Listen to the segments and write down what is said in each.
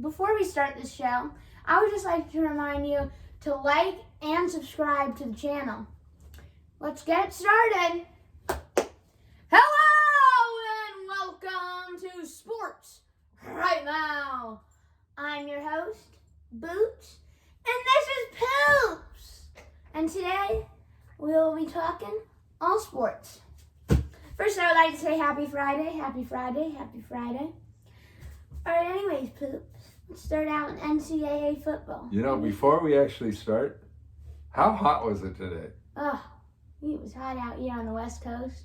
before we start this show, I would just like to remind you to like and subscribe to the channel. Let's get started. Hello and welcome to Sports Right Now. I'm your host, Boots, and this is Poops. And today, we'll be talking all sports. First, I would like to say happy Friday, happy Friday, happy Friday. All right, anyways, Poops, let's start out in NCAA football. You know, before we actually start, how hot was it today? Oh, it was hot out here on the West Coast.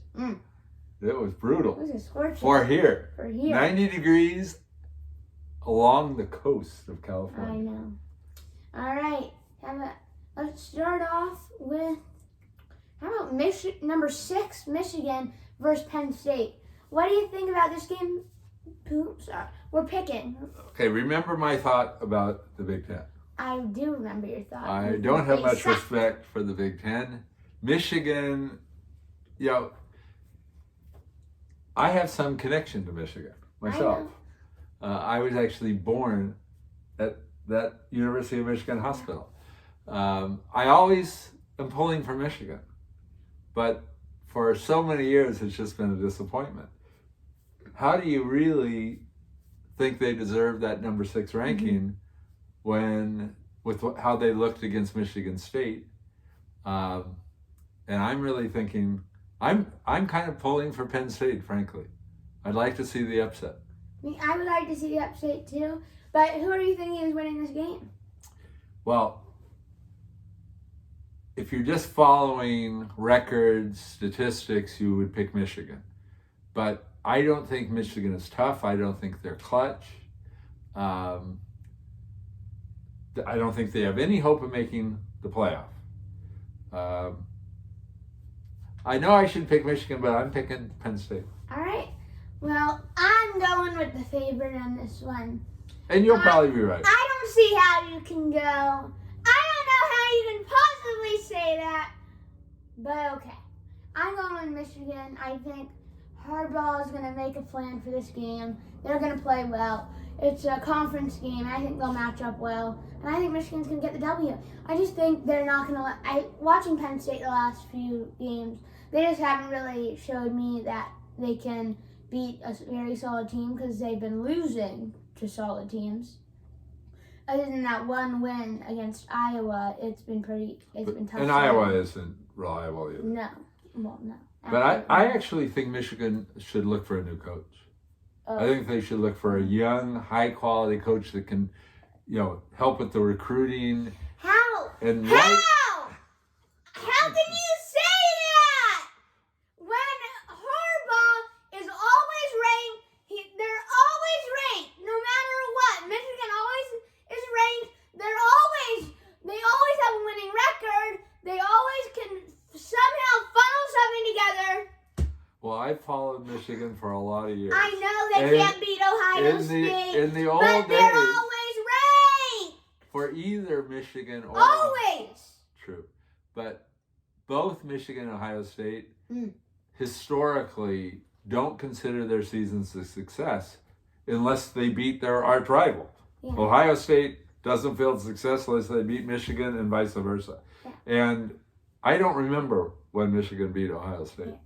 It was brutal. It was a scorching. For here. 90 degrees along the coast of California. I know. All right, let's start off with, how about number 6, Michigan versus Penn State. What do you think about this game, Poops? We're picking. Okay, remember my thought about the Big Ten. I do remember your thought. I don't have much respect for the Big Ten. Michigan, you know, I have some connection to Michigan myself. I was actually born at that University of Michigan hospital. I always am pulling for Michigan, but for so many years it's just been a disappointment. How do you really think they deserve that number 6 ranking when with how they looked against Michigan State? And I'm really thinking I'm kind of pulling for Penn State, frankly. I'd like to see the upset. I would like to see the upset too, but who are you thinking is winning this game? Well, if you're just following records, statistics, you would pick Michigan. But I don't think Michigan is tough. I don't think they're clutch. I don't think they have any hope of making the playoff. I know I should pick Michigan, but I'm picking Penn State. All right. Well, I'm going with the favorite on this one. And you'll probably be right. I don't see how you can go. I don't know how you can possibly say that. But okay. I'm going with Michigan. I think Harbaugh is going to make a plan for this game. They're going to play well. It's a conference game. I think they'll match up well. And I think Michigan's going to get the W. I just think they're not going to watching Penn State the last few games, they just haven't really showed me that they can beat a very solid team because they've been losing to solid teams. Other than that one win against Iowa, it's been tough. And Iowa isn't reliable either. No. Well, no. But I actually think Michigan should look for a new coach. I think they should look for a young, high-quality coach that can, help with the recruiting. How? And How can you say that? When Harbaugh is always ranked, they're always ranked, no matter what. Michigan always is ranked. They always have a winning record. They always can somehow funnel something together. Well, I've followed Michigan for a lot of years. I know they can't beat Ohio State. In the old but days, they're always ranked. For either Michigan or Always. True, but both Michigan and Ohio State historically don't consider their seasons a success unless they beat their arch rival. Yeah. Ohio State doesn't feel success unless they beat Michigan and vice versa. Yeah. And I don't remember when Michigan beat Ohio State. Yeah.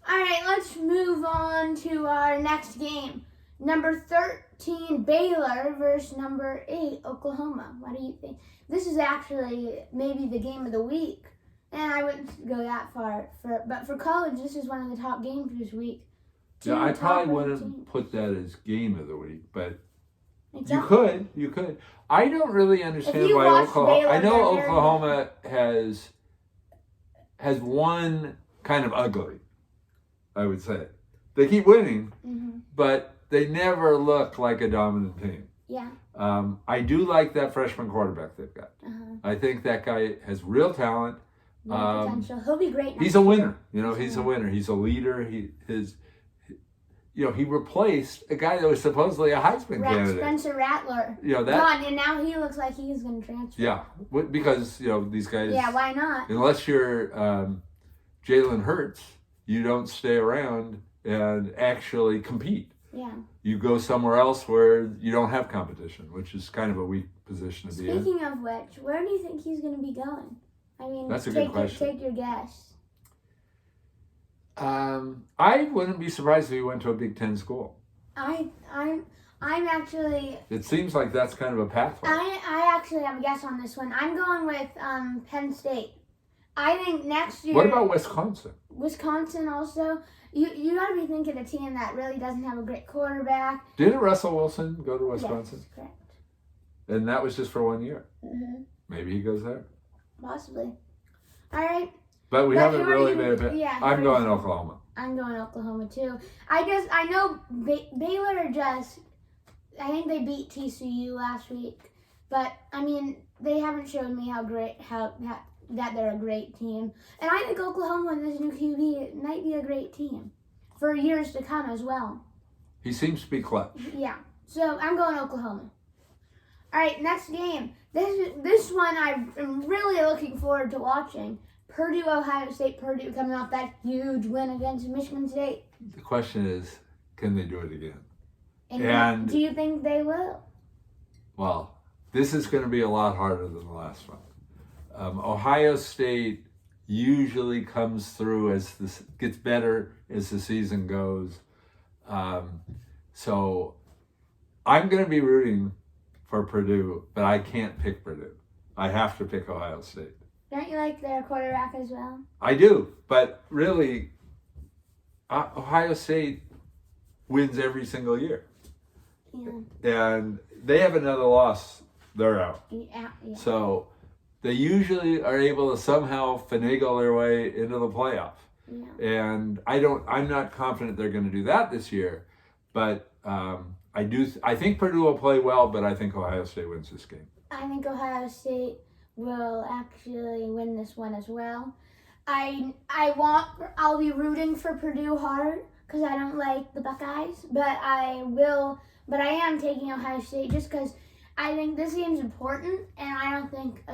All right, let's move on to our next game. Number 13, Baylor versus number 8, Oklahoma. What do you think? This is actually maybe the game of the week. And I wouldn't go that far. But for college, this is one of the top games this week. Yeah, I probably wouldn't put that as game of the week, but you could. I don't really understand why Oklahoma. Baylor, I know Oklahoma has won kind of ugly, I would say. They keep winning, but they never look like a dominant team. Yeah. I do like that freshman quarterback they've got. I think that guy has real talent. Potential. He'll be great. He's a winner. He's a winner. He's a leader. He replaced a guy that was supposedly a Heisman candidate. Spencer Rattler. And now he looks like he's going to transfer. Yeah, because these guys. Yeah, why not? Unless you're Jalen Hurts, you don't stay around and actually compete. Yeah. you go somewhere else where you don't have competition, which is kind of a weak position to be in. Speaking of which, where do you think he's going to be going? I mean, That's a good question. Take your guess. I wouldn't be surprised if he went to a Big Ten school. I'm actually. It seems like that's kind of a pathway. I actually have a guess on this one. I'm going with Penn State. I think next year. What about Wisconsin? Wisconsin also. You got to be thinking a team that really doesn't have a great quarterback. Didn't Russell Wilson go to Wisconsin? Yes, correct. And that was just for 1 year. Mm-hmm. Maybe he goes there. Possibly. All right. But we haven't really made a bet. Yeah, I'm going Oklahoma. I'm going Oklahoma too. I know Baylor just. I think they beat TCU last week, but I mean they haven't shown me that they're a great team. And I think Oklahoma and this new QB might be a great team for years to come as well. He seems to be clutch. Yeah. So I'm going Oklahoma. All right, next game. This one I am really looking forward to watching. Purdue, Ohio State. Purdue coming off that huge win against Michigan State. The question is, can they do it again? And do you think they will? Well, this is going to be a lot harder than the last one. Ohio State usually comes through as this gets better as the season goes. So I'm going to be rooting for Purdue, but I can't pick Purdue. I have to pick Ohio State. Don't you like their quarterback as well? I do, but really, Ohio State wins every single year. Yeah. And they have another loss, they're out. Yeah. So they usually are able to somehow finagle their way into the playoff. Yeah. And I'm not confident they're going to do that this year, but I think Purdue will play well, but I think Ohio State wins this game. I think Ohio State will actually win this one as well. I'll be rooting for Purdue hard because I don't like the Buckeyes, but I am taking Ohio State just because I think this game's important, and I don't think,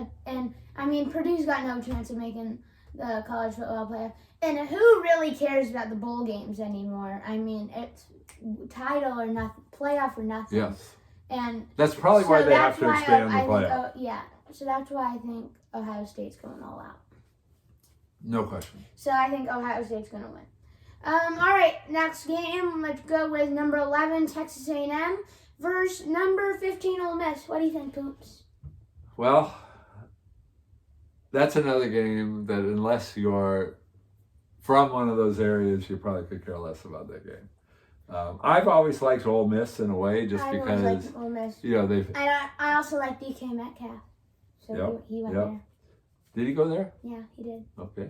Purdue's got no chance of making the college football playoff. And who really cares about the bowl games anymore? I mean, it's title or nothing, playoff or nothing. Yes. And that's probably why they have to expand the playoff. So that's why I think Ohio State's going all out. No question. So I think Ohio State's going to win. All right, next game. Let's go with number 11, Texas A&M, versus number 15, Ole Miss. What do you think, Poops? Well, that's another game that unless you're from one of those areas, you probably could care less about that game. I've always liked Ole Miss in a way, just because liked Ole Miss. they've. And I also like DK Metcalf, so he went there. Did he go there? Yeah, he did. Okay.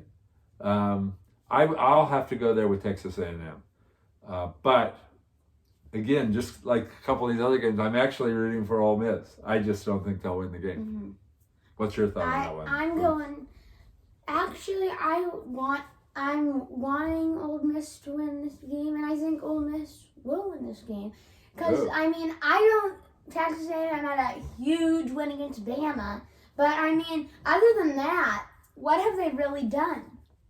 I'll have to go there with Texas A&M, but again, just like a couple of these other games, I'm actually rooting for Ole Miss. I just don't think they'll win the game. Mm-hmm. What's your thought on that one? I'm going. Actually, I'm wanting Ole Miss to win this game, and I think Ole Miss will win this game. Because, Texas A&M had a huge win against Bama, but, other than that, what have they really done?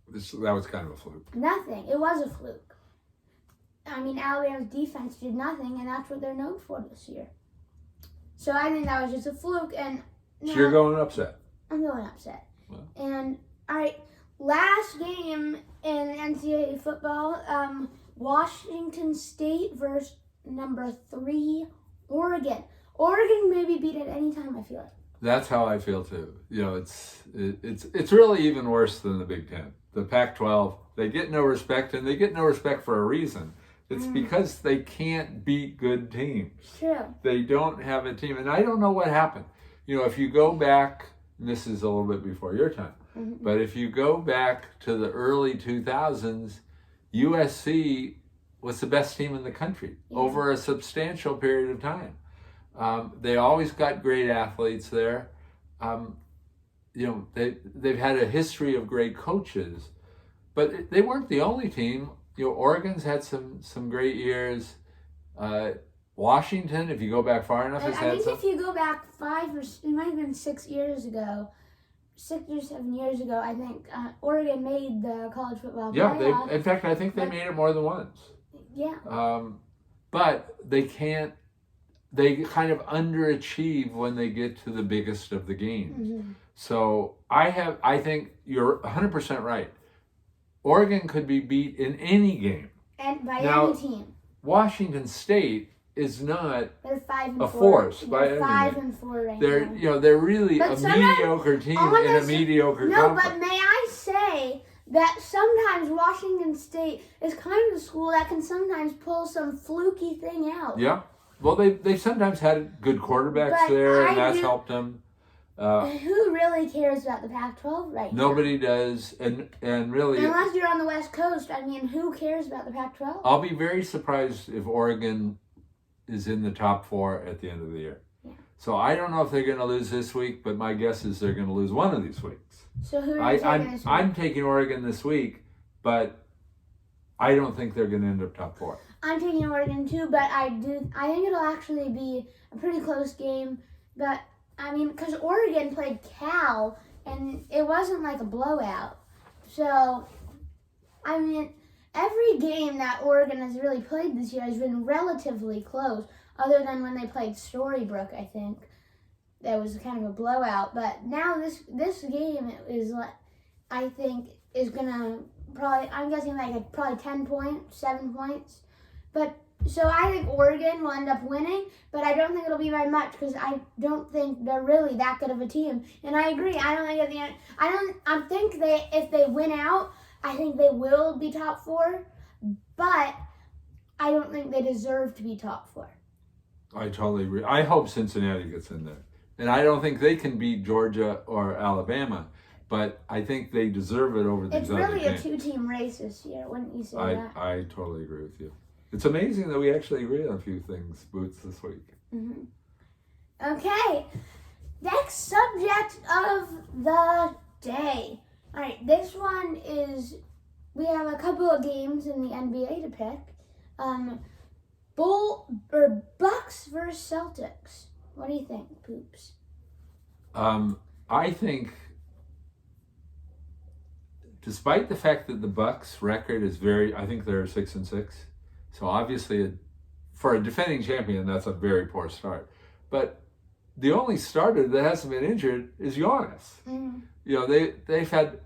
That was kind of a fluke. Nothing. It was a fluke. Alabama's defense did nothing, and that's what they're known for this year. So I think that was just a fluke, and... So you're going upset? I'm going upset. Well. And, all right, last game in NCAA football, Washington State versus number 3, Oregon. Oregon may be beat at any time, I feel like. That's how I feel too. It's really even worse than the Big Ten. The Pac-12, they get no respect, and they get no respect for a reason. It's because they can't beat good teams. True. They don't have a team, and I don't know what happened. If you go back, and this is a little bit before your time, but if you go back to the early 2000s, USC was the best team in the country over a substantial period of time. They always got great athletes there. They've had a history of great coaches, but they weren't the only team. Oregon's had some great years. Washington, if you go back far enough, has had some. If you go back it might have been 6 years ago, 6 or 7 years ago, I think Oregon made the college football playoff. In fact, I think they made it more than once. Yeah. but they can't. They kind of underachieve when they get to the biggest of the games. Mhm. So I think you're 100% right. Oregon could be beat in any game. And by Now, any team. Washington State is not. They're 5-4. A force by They're any 5-4 right They're now. they're really But a sometimes- mediocre team in a honestly- mediocre No, conference. but may I say that sometimes Washington State is kind of a school that can sometimes pull some fluky thing out. Yeah. Well, they sometimes had good quarterbacks But there, and I that's do- helped them. Who really cares about the Pac-12 right now? Nobody does, and really, Unless you're on the West Coast, I mean, who cares about the Pac-12? I'll be very surprised if Oregon is in the top 4 at the end of the year. Yeah. So I don't know if they're going to lose this week, but my guess is they're going to lose one of these weeks. So who are you taking this week? I'm taking Oregon this week, but I don't think they're going to end up top 4. I'm taking Oregon too, but I think it'll actually be a pretty close game. But I mean, because Oregon played Cal, and it wasn't like a blowout. So, I mean, every game that Oregon has really played this year has been relatively close, other than when they played Storybrooke, I think. That was kind of a blowout. But now this game is, I think, is going to probably, I'm guessing like probably 10 points, 7 points. But so I think Oregon will end up winning, but I don't think it'll be by much because I don't think they're really that good of a team. And I agree. I don't think at the end. I think if they win out, I think they will be top 4, but I don't think they deserve to be top 4. I totally agree. I hope Cincinnati gets in there, and I don't think they can beat Georgia or Alabama, but I think they deserve it over these It's other really a teams. 2-team race this year, wouldn't you say that? I totally agree with you. It's amazing that we actually agree on a few things, Boots, this week. Mm-hmm. Okay, next subject of the day. All right, this one is, we have a couple of games in the NBA to pick. Bucks versus Celtics. What do you think, Poops? I think, despite the fact that the Bucks' record is I think they're 6-6. So obviously, for a defending champion, that's a very poor start. But the only starter that hasn't been injured is Giannis. Mm. You know, they've had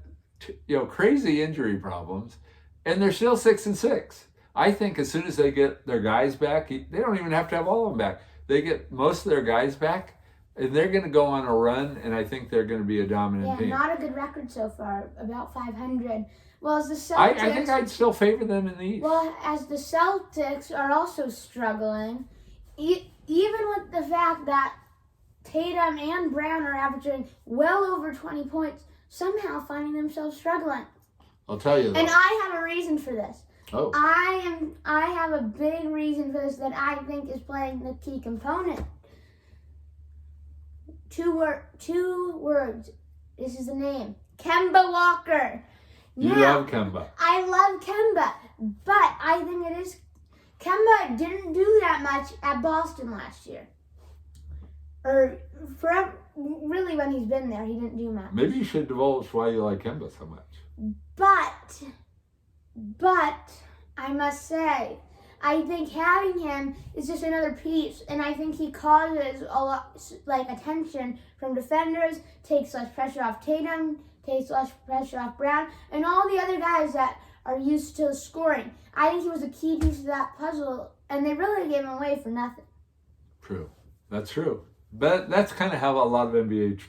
crazy injury problems, and they're still 6-6. I think as soon as they get their guys back, they don't even have to have all of them back. They get most of their guys back, and they're going to go on a run, and I think they're going to be a dominant team. Not a good record so far, about 500. Well, as the Celtics, I think I'd still favor them in the East. Well, as the Celtics are also struggling, even with the fact that Tatum and Brown are averaging well over 20 points, somehow finding themselves struggling. I'll tell you though. And I have a reason for this. Oh. I have a big reason for this that I think is playing the key component. Two words. This is the name. Kemba Walker. You Now, love Kemba. I love Kemba, but I think it is. Kemba didn't do that much at Boston last year. Or forever, really when he's been there, he didn't do much. Maybe you should divulge why you like Kemba so much. But I must say, I think having him is just another piece, and I think he causes a lot, like, attention from defenders, takes less pressure off Tatum, takes less pressure off Brown, and all the other guys that are used to scoring. I think he was a key piece of that puzzle, and they really gave him away for nothing. True. That's true. But that's kind of how a lot of NBA,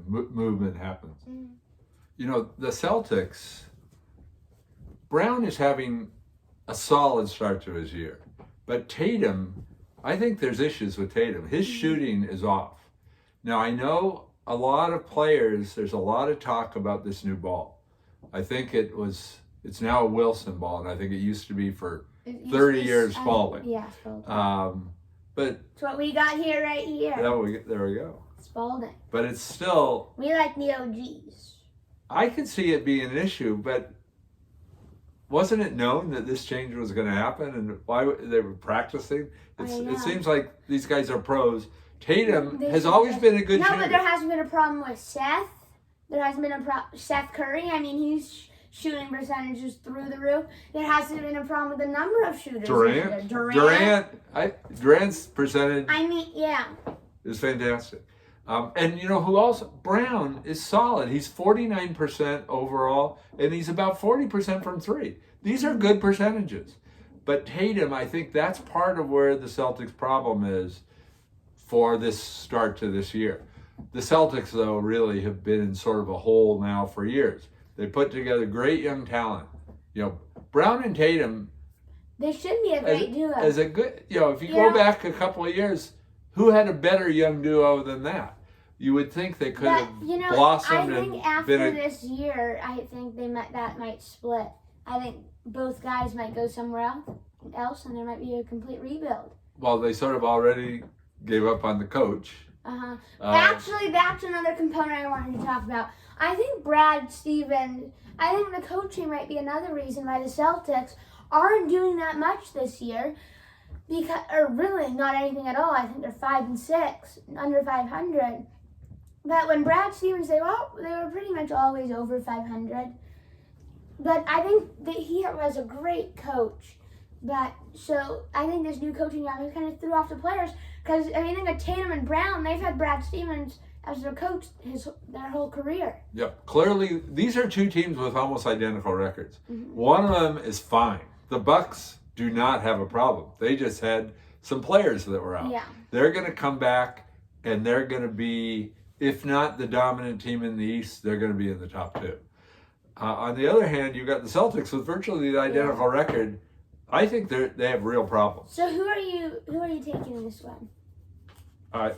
movement happens. Mm. You know, the Celtics, Brown is having a solid start to his year. But Tatum, I think there's issues with Tatum. His shooting is off. Now, I know a lot of players, there's a lot of talk about this new ball. I think it's now a Wilson ball, and I think it used to be for 30 years Spalding. Yeah, Spalding. But That's what we got here right here. there we go. Spalding. But it's still, We like the OGs. I could see it being an issue, but wasn't it known that this change was going to happen and why they were practicing? It seems like these guys are pros. Tatum has always been a good shooter. No, but there hasn't been a problem with Seth. There hasn't been Seth Curry. I mean, shooting percentage is through the roof. There hasn't been a problem with the number of shooters. Durant's percentage I mean, yeah. is fantastic. And you know who else? Brown is solid. He's 49% overall, and he's about 40% from three. These are good percentages. But Tatum, I think that's part of where the Celtics' problem is for this start to this year. The Celtics, though, really have been in sort of a hole now for years. They put together great young talent. You know, Brown and Tatum. They should be a great duo. As a good, you know, if you go back a couple of years, who had a better young duo than that? You would think they could have blossomed. I think after this year, I think that might split. I think both guys might go somewhere else, and there might be a complete rebuild. Well, they sort of already gave up on the coach. Actually, that's another component I wanted to talk about. I think Brad Stevens, I think the coaching might be another reason why the Celtics aren't doing that much this year. Or really not anything at all. I think they're 5-6, under 500. But when Brad Stevens, they were pretty much always over 500. But I think that he was a great coach. So I think this new coaching job has kind of threw off the players. Because I think that Tatum and Brown, they've had Brad Stevens as their coach their whole career. Yep. Clearly, these are two teams with almost identical records. Mm-hmm. One of them is fine. The Bucks do not have a problem. They just had some players that were out. Yeah. They're going to come back, and they're going to be, if not the dominant team in the East, they're going to be in the top two. On the other hand, you've got the Celtics with virtually the identical record. I think they have real problems. So who are you taking in this one? I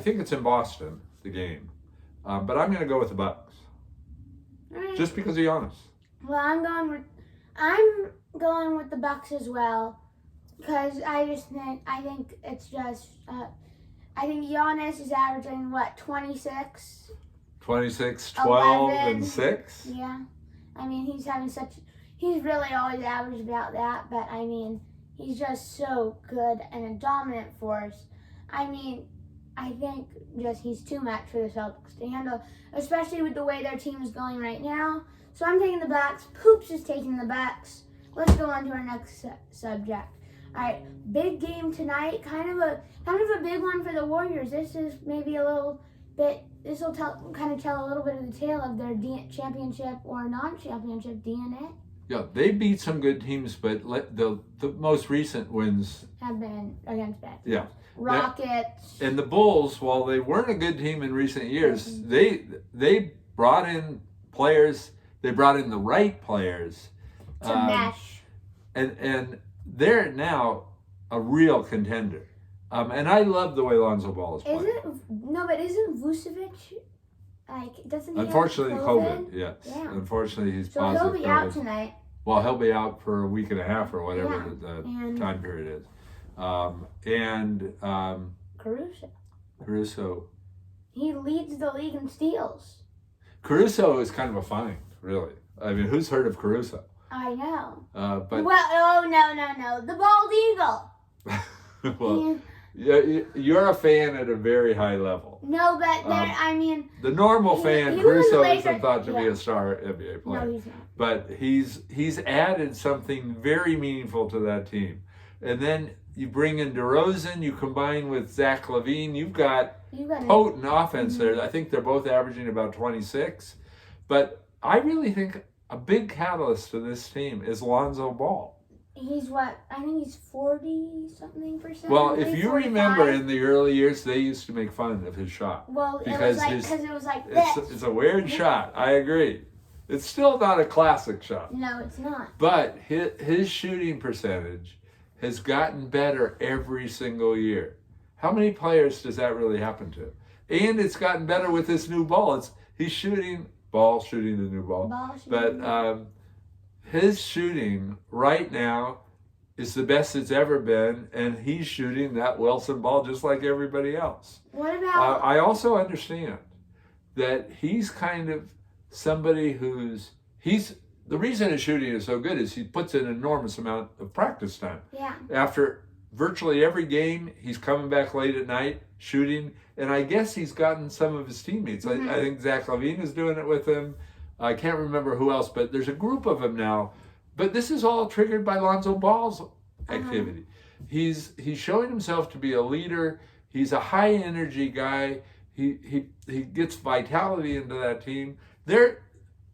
think it's in Boston, the game. But I'm going to go with the Bucks. Right. Just because of Giannis. Well, I'm going with the Bucks as well, because I think it's just I think Giannis is averaging 26? 26, 12, 11. and 6? Yeah. I mean, he's really always averaged about that, but I mean, he's just so good and a dominant force. I mean, I think just he's too much for the Celtics to handle, especially with the way their team is going right now. So I'm taking the Bucks. Poops is taking the Bucks. Let's go on to our next subject. All right, big game tonight. Kind of a big one for the Warriors. This is maybe a little bit. This will tell a little bit of the tale of their championship or non-championship DNA. Yeah, they beat some good teams, but the most recent wins Have been against bad teams. Yeah. Rockets. And the Bulls, while they weren't a good team in recent years, they brought in players. They brought in the right players To mesh. and they're now a real contender. And I love the way Lonzo Ball is playing. Isn't Vucevic, doesn't he Unfortunately, have COVID, yes. Yeah. Unfortunately, he's So positive he'll be COVID. out tonight. Well, he'll be out for a week and a half or whatever the and time period is. Caruso. He leads the league in steals. Caruso is kind of a find, really. I mean, who's heard of Caruso? I know. But no. The bald eagle. well, you're a fan at a very high level. No, but the normal fan, he Caruso was isn't thought to be a star NBA player. No, he's not. But he's added something very meaningful to that team. And then you bring in DeRozan, you combine with Zach LaVine, you've got potent offense there. I think they're both averaging about 26. But I really think a big catalyst to this team is Lonzo Ball. He's I think he's 40-something%. Well, if you remember in the early years, they used to make fun of his shot. Well, because it was like this. It's a weird shot. I agree. It's still not a classic shot. No, it's not. But his shooting percentage has gotten better every single year. How many players does that really happen to? And it's gotten better with this new ball. He's shooting the new ball. But his shooting right now is the best it's ever been, and he's shooting that Wilson ball just like everybody else. What about? I also understand that he's kind of somebody the reason his shooting is so good is he puts in an enormous amount of practice time. Yeah. After virtually every game, he's coming back late at night, shooting, and I guess he's gotten some of his teammates. Mm-hmm. I think Zach LaVine is doing it with him. I can't remember who else, but there's a group of them now. But this is all triggered by Lonzo Ball's activity. He's showing himself to be a leader. He's a high energy guy. He gets vitality into that team. They're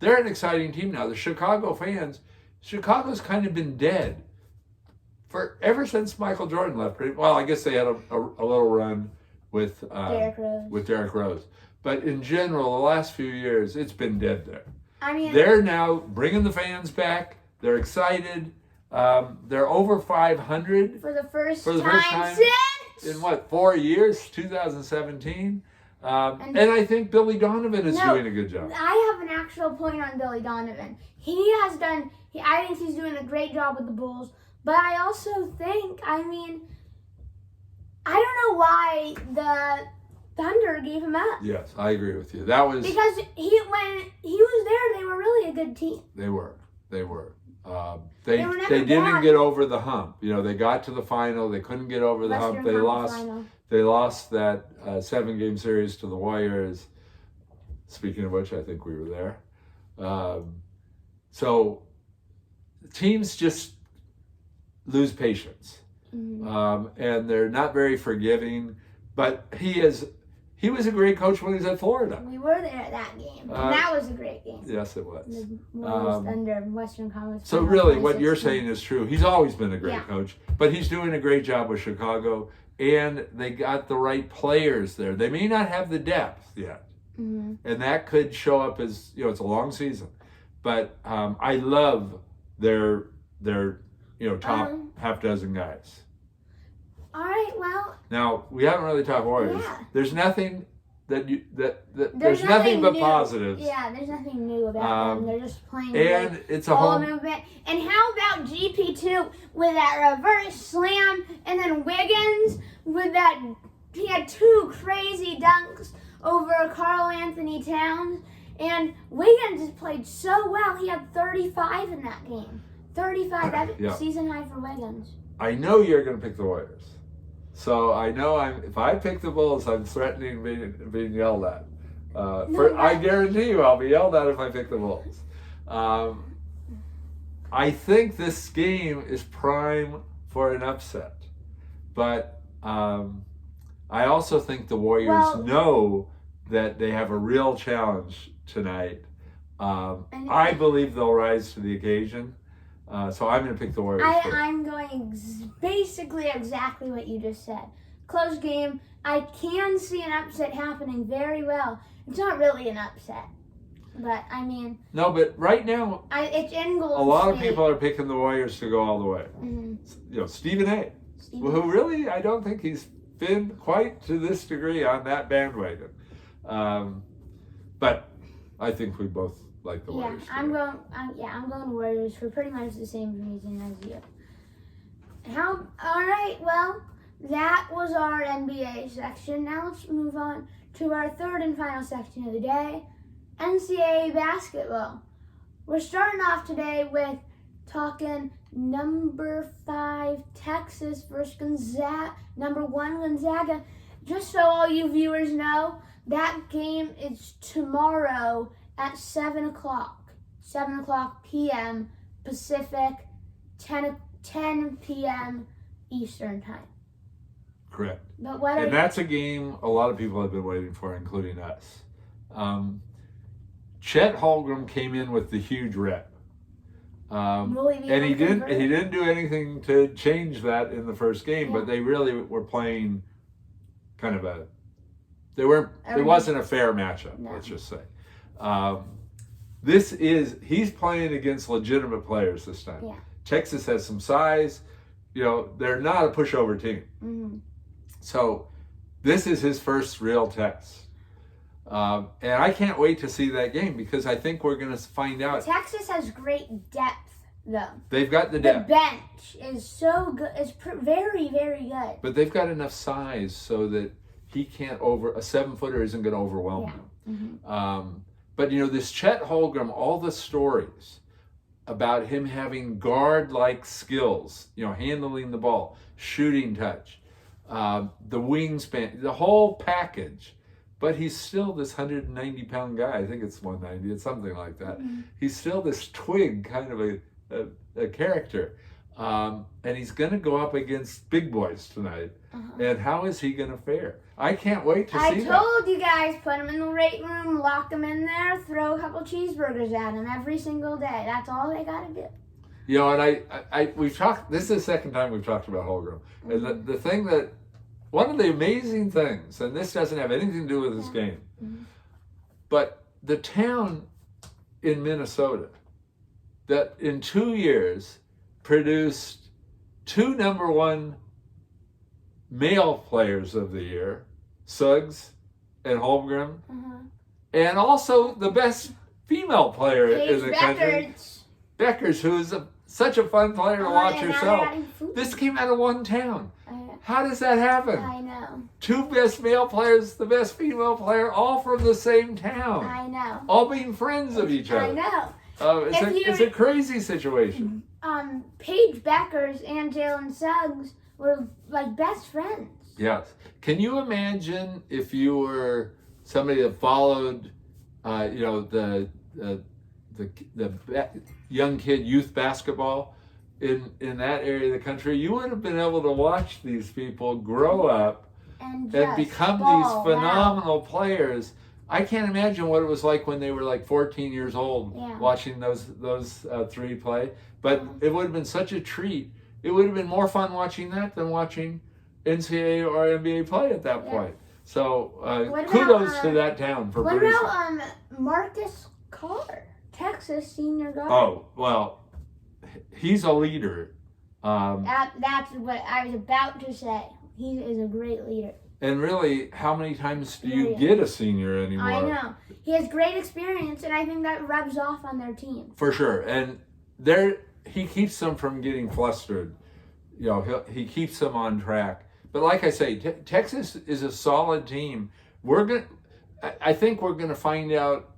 an exciting team now. The Chicago fans, Chicago's kind of been dead ever since Michael Jordan left. Well, I guess they had a little run with Derrick Rose. But in general, the last few years, it's been dead there. I mean, they're now bringing the fans back. They're excited. They're over 500 for the first time since in 4 years? 2017. And I think Billy Donovan is doing a good job. I have an actual point on Billy Donovan. I think he's doing a great job with the Bulls. But I also think, I don't know why the Thunder gave him up. Yes, I agree with you. That was because when he was there, they were really a good team. They were. They didn't get over the hump. They got to the final. They couldn't get over the hump. They lost that 7-game series to the Warriors. Speaking of which, I think we were there. So teams just lose patience, and they're not very forgiving. But he was a great coach when he was at Florida. We were there at that game, and that was a great game. Yes, it was. The Warriors Thunder, Western Conference. So really, what you're saying is true. He's always been a great coach, but he's doing a great job with Chicago, and they got the right players there. They may not have the depth yet, and that could show up as it's a long season. But I love their top half dozen guys. All right, well. Now we haven't really talked Warriors. Yeah. There's nothing there's nothing but new. positives. Yeah, there's nothing new about them. They're just playing and with it's a ball home movement. And how about GP2 with that reverse slam, and then Wiggins with that? He had 2 crazy dunks over Karl Anthony Towns, and Wiggins has played so well. He had 35 in that game. 35. That's season high for Wiggins. I know you're going to pick the Warriors. So I know if I pick the Bulls, I'm threatening being yelled at. I guarantee you I'll be yelled at if I pick the Bulls. I think this game is prime for an upset. But I also think the Warriors know that they have a real challenge tonight. I believe they'll rise to the occasion. So I'm going to pick the Warriors. I'm going basically exactly what you just said. Close game. I can see an upset happening very well. It's not really an upset, but No, but right now, it's in Golden a lot of State. people are picking the Warriors to go all the way. Stephen A. Who really, I don't think he's been quite to this degree on that bandwagon. But I think we both like the Warriors. I'm going Warriors for pretty much the same reason as you. All right, well, that was our NBA section. Now let's move on to our third and final section of the day, NCAA basketball. We're starting off today with talking number 5 Texas versus Gonzaga, number 1 Gonzaga. Just so all you viewers know, that game is tomorrow at 7 o'clock p.m. Pacific, 10 p.m. Eastern time. Correct. But that's a game a lot of people have been waiting for, including us. Chet Holmgren came in with the huge rep. And he didn't do anything to change that in the first game, but they really were playing kind of it wasn't a fair matchup, let's just say. He's playing against legitimate players this time. Yeah. Texas has some size. They're not a pushover team. So this is his first real test. And I can't wait to see that game because I think we're going to find out. Texas has great depth, though. They've got the depth. The bench is so good. It's very, very good. But they've got enough size so that a 7-footer isn't going to overwhelm him. But this Chet Holmgren, all the stories about him having guard-like skills, handling the ball, shooting touch, the wingspan, the whole package. but he's still this 190-pound guy. I think it's 190. It's something like that. He's still this twig kind of a character. And he's going to go up against big boys tonight. And how is he going to fare? I can't wait to see that. I told you guys, put him in the weight room, lock him in there, throw a couple cheeseburgers at him every single day. That's all they got to do. You know, and we've talked, this is the second time we've talked about Holmgren. And the thing that, one of the amazing things, and this doesn't have anything to do with this game, but the town in Minnesota that in 2 years produced 2 number 1 male players of the year, Suggs and Holmgren, and also the best female player in the country, Beckers, who is such a fun player to watch herself. This came out of one town. How does that happen? I know. 2 best male players, the best female player, all from the same town. I know. All being friends of each other. I know. It's a crazy situation. Paige Beckers and Jalen Suggs were like best friends. Yes. Can you imagine if you were somebody that followed, the young kid youth basketball in that area of the country? You would have been able to watch these people grow up and become these phenomenal players. I can't imagine what it was like when they were like 14 years old watching those 3 play. But it would have been such a treat. It would have been more fun watching that than watching NCAA or NBA play at that point. So kudos to that town for producing. What about Marcus Carr, Texas senior guard? Oh, well, he's a leader. That's what I was about to say. He is a great leader. And really, how many times do you get a senior anymore? I know. He has great experience, and I think that rubs off on their team. For sure. And he keeps them from getting flustered. You know, he keeps them on track. But like I say, Texas is a solid team. I think we're going to find out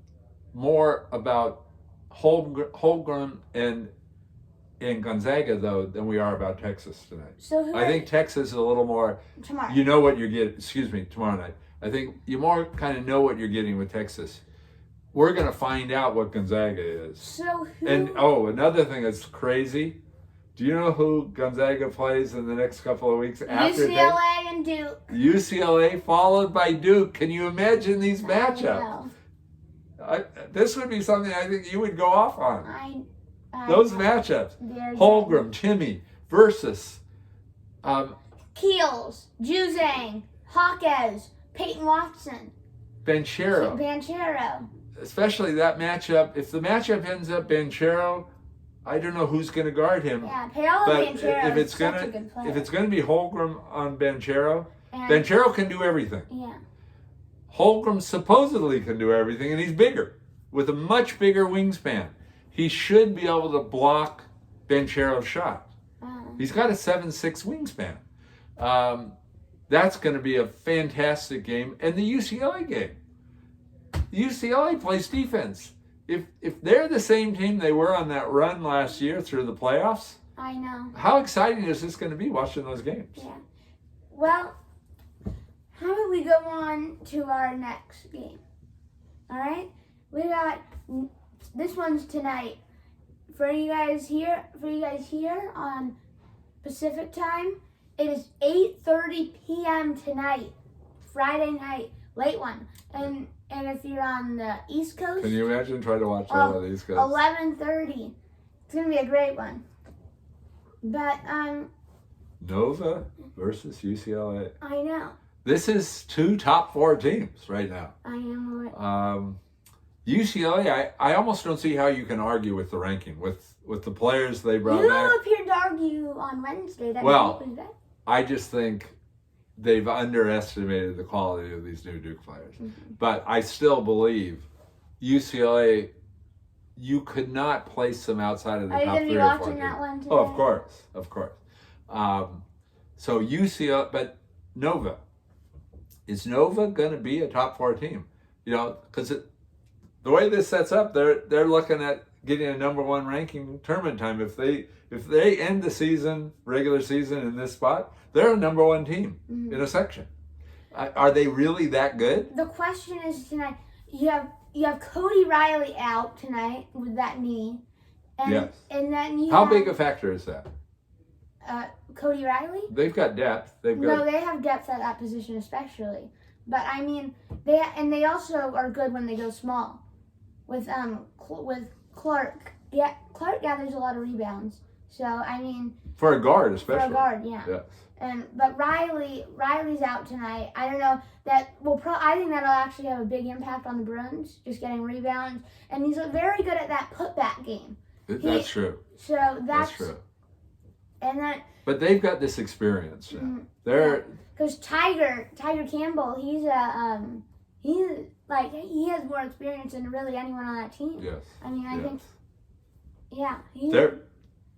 more about Holmgren and Gonzaga, though, than we are about Texas tonight. So I think Texas is a little more, tomorrow. You know what you're getting, tomorrow night. I think you more kind of know what you're getting with Texas. We're going to find out what Gonzaga is. So And, another thing that's crazy, do you know who Gonzaga plays in the next couple of weeks after UCLA and Duke. UCLA followed by Duke. Can you imagine these matchups? This would be something I think you would go off on. Those matchups. Holmgren, Timmy versus Keels, Juzang, Hawkes, Peyton Watson, Banchero. Especially that matchup. If the matchup ends up Banchero, I don't know who's going to guard him. Yeah, Paolo Banchero is such a good player. If it's going to be Holmgren on Banchero, Banchero can do everything. Yeah. Holmgren supposedly can do everything, and he's bigger, with a much bigger wingspan. He should be able to block Banchero's shot. He's got a 7'6" wingspan. That's going to be a fantastic game. And the UCLA game. UCLA plays defense. If they're the same team they were on that run last year through the playoffs, I know. How exciting is this going to be watching those games? Yeah. Well, how about we go on to our next game? All right? We got... This one's tonight. For you guys here on Pacific time, it is 8:30 p.m. tonight, Friday night, late one. And if you're on the East Coast, can you imagine trying to watch on the East Coast? 11:30. It's gonna be a great one. But Nova versus UCLA. I know. This is 2 top 4 teams right now. I am aware. UCLA, I almost don't see how you can argue with the ranking, with the players they brought You back. appeared to argue on Wednesday that Well, Duke was better. I just think they've underestimated the quality of these new Duke players. But I still believe UCLA, you could not place them outside of the top 3 or 4. Are you going to be watching that one today? Oh, of course. So UCLA, but Nova. Is Nova going to be a top 4 team? You know, because the way this sets up, they're looking at getting a number 1 ranking tournament time. If they end the season, regular season in this spot, they're a number 1 team in a section. Are they really that good? The question is tonight. You have Cody Riley out tonight with that knee, and Yes. and then you How have, big a factor is that? Cody Riley. They've got depth. They've got. No, they have depth at that position especially. But I mean, they also are good when they go small. With Clark. Yeah, Clark gathers a lot of rebounds. So I mean, For a guard, for especially. a guard, yeah. Yes. But Riley's out tonight. I don't know that I think that'll actually have a big impact on the Bruins, just getting rebounds, and he's very good at that putback game. That's true. So That's true. And that. But they've got this experience. Yeah. Mm-hmm. They're Because Tiger Campbell, he has more experience than really anyone on that team. yes. I mean, I yes. think, yeah. They're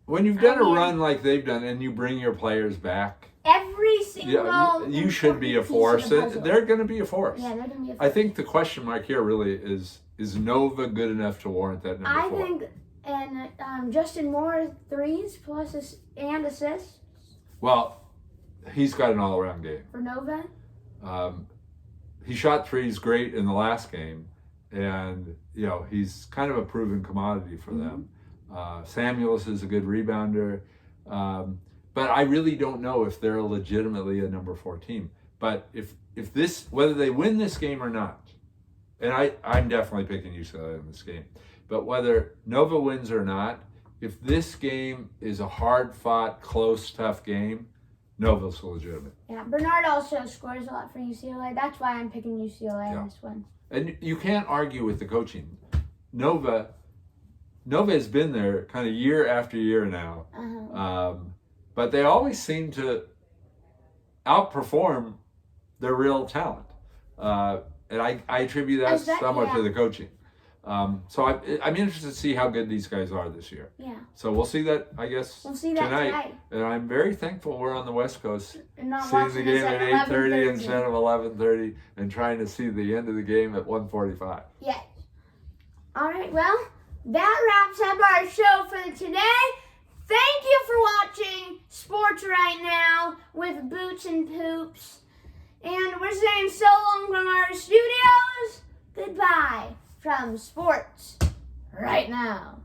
when you've done a run like they've done, and you bring your players back. Every single. Yeah, you should be a force. They're going to be a force. Yeah, they're going to be a force. I think the question mark here really is Nova good enough to warrant that number 4? I think, and Justin Moore threes plus and assists Well, he's got an all-around game. for Nova. He shot threes great in the last game, and he's kind of a proven commodity for them. Samuels is a good rebounder, but I really don't know if they're legitimately a number 4 team. But if whether they win this game or not, and I'm definitely picking UCLA in this game, but whether Nova wins or not, if this game is a hard-fought, close, tough game, Nova's legitimate. Yeah, Bernard also scores a lot for UCLA. That's why I'm picking UCLA in this one. And you can't argue with the coaching. Nova has been there kind of year after year now, but they always seem to outperform their real talent, and I attribute that somewhat to the coaching. So I'm interested to see how good these guys are this year. Yeah. So we'll see that, I guess, We'll see that tonight. And I'm very thankful we're on the West Coast, And not seeing the watching game this at at 8:30 11:30. instead of 11:30, and trying to see the end of the game at 1:45. Yes. All right, well, that wraps up our show for today. Thank you for watching Sports Right Now with Boots and Poops. And we're saying so long from our studios. Goodbye from Sports Right Now.